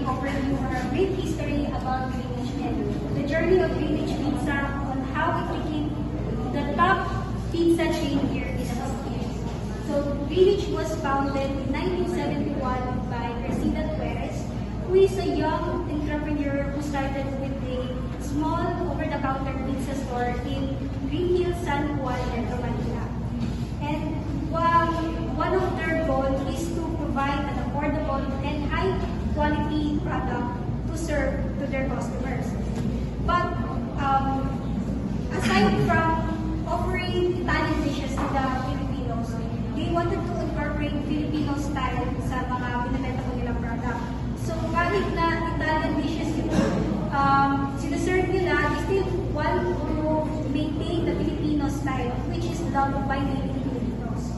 offer you a brief history about Greenwich and the journey of Greenwich Pizza on how it became the top pizza chain here in the Philippines. So Greenwich was founded in 1971 by Cristina Tueres, who is a young entrepreneur who started with a small over-the-counter pizza store in Green Hills, San Juan, Metro Manila. And one of their goals is to provide an affordable and high-quality product to serve to their customers. But aside from offering Italian dishes to the Filipinos, they wanted to incorporate Filipino style sa mga binibenta ko nilang product. So kahit na Italian dishes ito, sinaserve nila, they still want to maintain the Filipino style, which is loved by many Filipinos.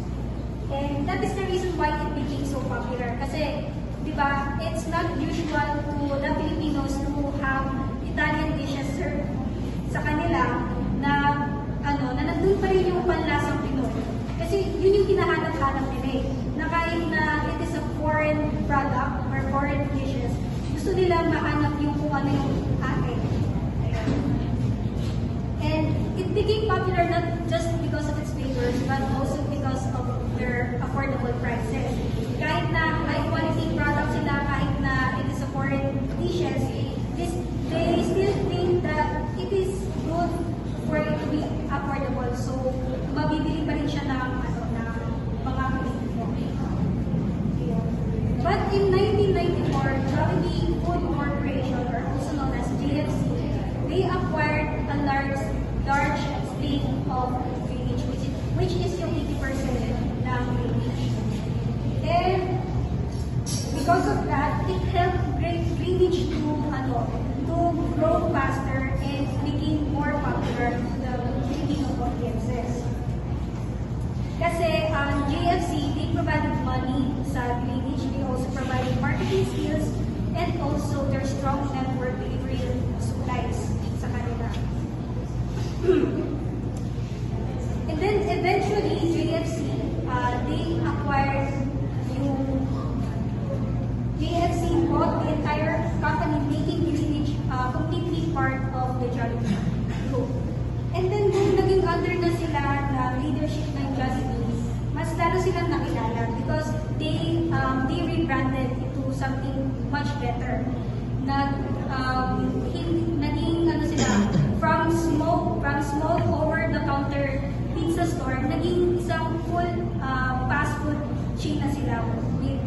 And that is the reason why it became so popular. Kasi, di ba, it's not usual to the Filipinos to have Italian dishes served sa kanila na nandun pa rin yung panlasang Pinoy. Kasi yun yung hinahanap-hanap nila eh. Na kahit na it is a foreign product or foreign dishes, gusto nila mahanap yung kung ano yung atin. And it became popular not just because of its flavors, but also because of their affordable prices. Kahit na high quality products sila, kahit na it is a foreign dishes, they still think that it is good for it to be affordable. So, mabibili pa rin siya ng mga Pilipino. But in 1994, Jollibee Food Corporation, or also known as JFC, they acquired a large stake of Greenwich, which is yung 80% ng Greenwich. And because of that, it helped Greenwich to grow faster and became more popular to the Filipino audiences. Kasi JFC, they provided money sa Greenwich, they also provided marketing skills, and also their strong network delivery supplies sa kanila. And then eventually, JFC, they acquired JFC bought the entire company, making Greenwich completely part of the Jollibee Group. And then nung naging under na sila na leadership ng Jollibee, mas lalo silang nakilala because they rebranded into something much better. Naging sila from small over-the-counter pizza store, naging isang full fast food chain na sila with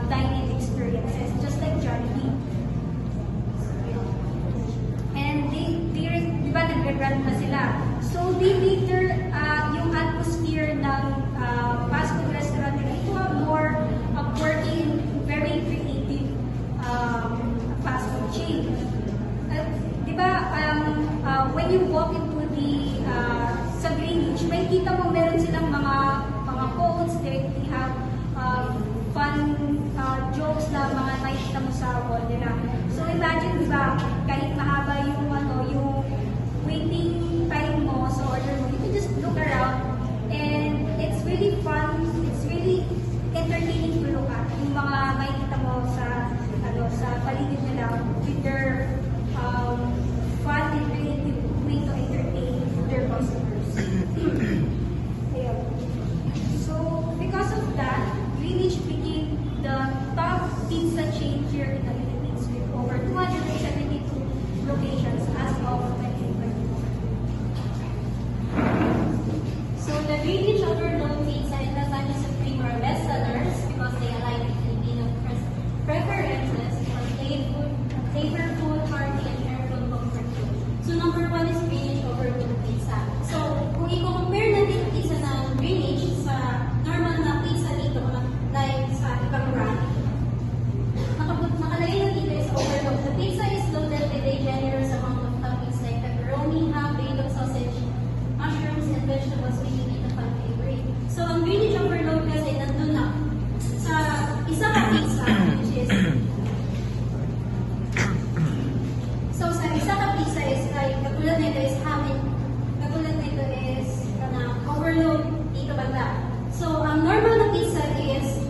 dining experiences, just like Jollibee. And di ba nag-rebrand na sila? So they later, yung atmosphere ng fast food restaurant nila, ito more working, very creative fast food chain. Di ba, when you walk into sa Greenwich, may kita mo meron silang mga quotes, they have fun jokes na mga nakikita mo sa wall nila. So imagine, di ba, kahit mahaba yung waiting time mo sa order mo, you can just look around and it's really fun, it's really entertaining to look at yung mga makikita mo sa paligid nila with their fun and creative way to entertain their customers. So because of that, Greenwich became the top pizza chain here in the Philippines with over 272 locations as of 2024. So the Greenwich Overload Pizza and Lasagna Supreme are bestsellers because they align with Filipino preferences for flavorful, hearty, and careful comfort food. So number one is Greenwich Overload Pizza. So kung i-compare natin yung pizza ng Greenwich sa normal na pizza dito, like sa ibang brand, nakalagay na dito is overload. The pizza is loaded with a generous amount of toppings like pepperoni, ham, bacon, sausage, mushrooms, and vegetables, making it a fun favorite. So ang Greenwich Overload kasi nandun na sa isa ka pizza, which is sa isa ka pizza is like katulad nito is ham, katulad nito is overload dito banda. So ang normal na pizza is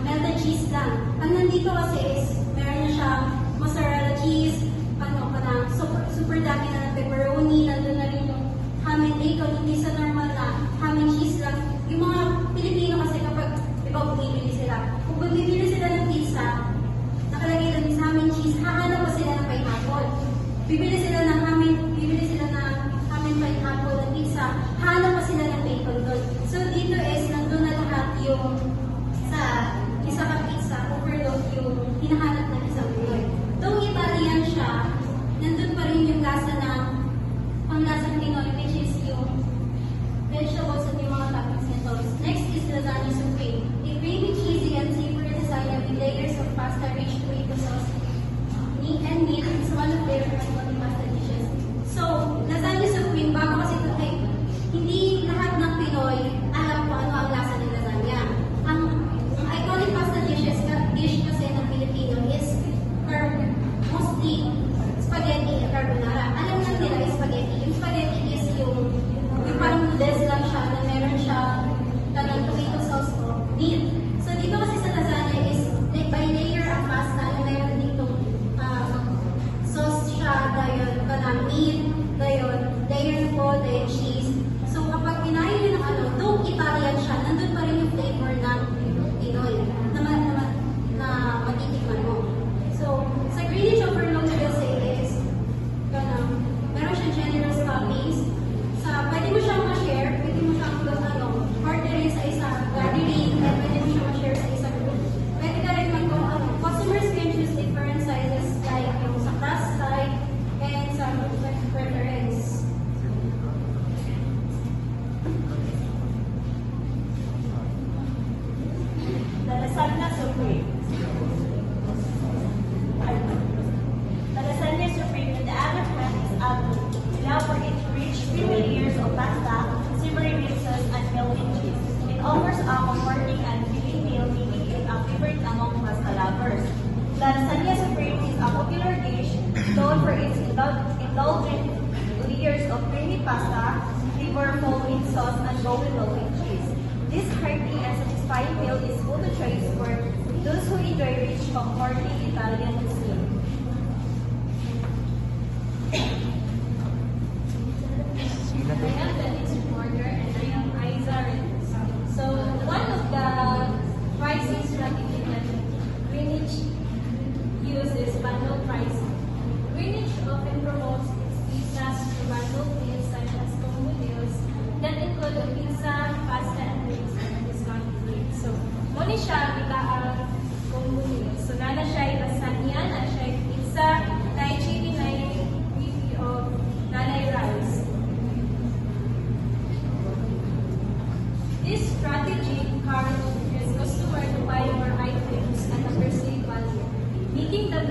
melted cheese lang. Ang nandito kasi is meron na siyang mozzarella cheese, ano pa na, super dami na ng pepperoni, nandun na rin yung ham and bacon, hindi sa normal na ham and cheese lang. Yung mga Pilipino kasi kapag, di ba, bumibili sila. Kung bumibili sila ng pizza, nakalagay lang sa ham and cheese, hahanap pa sila ng pineapple. Bibili sila ng ham and pineapple ng pizza, hahanap pa sila ng bacon doon. So dito is, nandun na lahat yung sa isa ka pizza, overload yung hinahanap ng isang Pinoy. Though Italian siya, nandun pa rin yung lasa ng panglasang Pinoy, which is yung vegetables at yung mga toppings nito. Next is lasagna supreme. A creamy, cheesy, and savory lasagna with layers of pasta, rich tomato sauce, meat and meat is one of their iconic pasta dishes. So, lasagna supreme, bago kasi ito ay hindi lahat ng Pinoy alam kung ano ang lasa ng lasagna. Ang iconic pasta dish kasi ng Pilipino is mostly spaghetti at carbonara. Alam lang nila is spaghetti. Yung spaghetti is yung parang noodles lang siya na meron siya talagang tomato sauce o meat. So dito kasi sa lasagna is by layer ang pasta na meron dito sauce siya, dayon kanang meat, dayon layer po, dayon cheese. So kapag kinain nyo ng ano, though Italian siya, nandun pa rin yung flavor ng Pinoy na matitikman mo. So sa Greenwich overload kasi is meron siya generous toppings. Pwede mo siyang ma-share, pwede mo siyang orderin sa isa gathering, and pwede mo siyang ma-share sa isa group. Pwede ka rin customers can choose different sizes like yung sa crust type and sa preference. The lasagna supreme. The lasagna supreme in the other hand is ugly. Allow for its rich, creamy layers of pasta, savory mixes, and melted cheese. It offers a comforting and filling meal, making it a favorite among pasta lovers. The lasagna supreme is a popular dish known for its indulgent layers of creamy pasta, flavorful with sauce, and golden melted cheese. This hearty and satisfying meal is good choice for those who enjoy rich, comforting Italian cuisine. I am the news reporter and I am Aiza Reyes. So one of the pricing strategy that Greenwich uses bundle pricing. Greenwich often promotes its pizzas through bundle deals such as combo deals that include a pizza, pasta, and drinks at a discounted rate. So muna siya kita ang combo deals. So nana siya lasagna, nana siya pizza, na chili, na beefy of nanay rice. This strategy encourages customers to buy more items at a perceived value, making the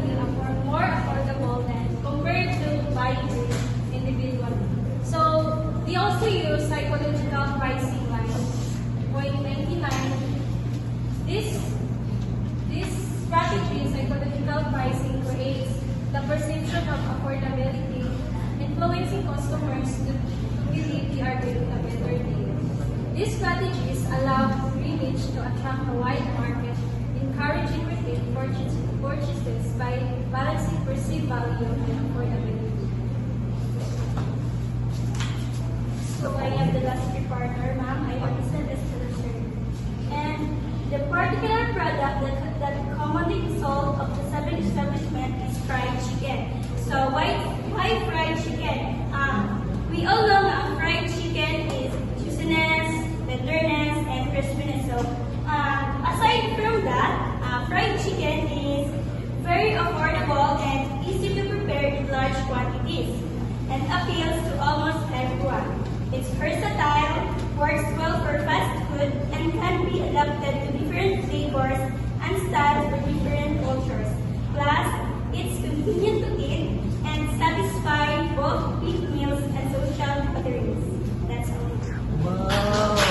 meal more affordable than compared to buying it individually. So they also use psychological pricing like 0.99. This strategy, psychological pricing, creates the perception of affordability, influencing customers to believe they are getting a better deal. These strategies allow Greenwich to attract a wide market, encouraging repeat purchases by balancing perceived value and affordability. So I am the last reporter, ma'am. I represent this solution. And the particular product that commonly sold of the 7 establishment is fried chicken. So why fried chicken? We all know that fried chicken is juiciness, tenderness, and crispiness. So aside from that, fried chicken is very affordable and easy to prepare in large quantities and appeals to almost everyone. It's versatile, works well for fast food, and can be adapted to different flavors and styles for different cultures. Plus, it's convenient to eat and satisfy both big meals and social gatherings. That's all. Wow!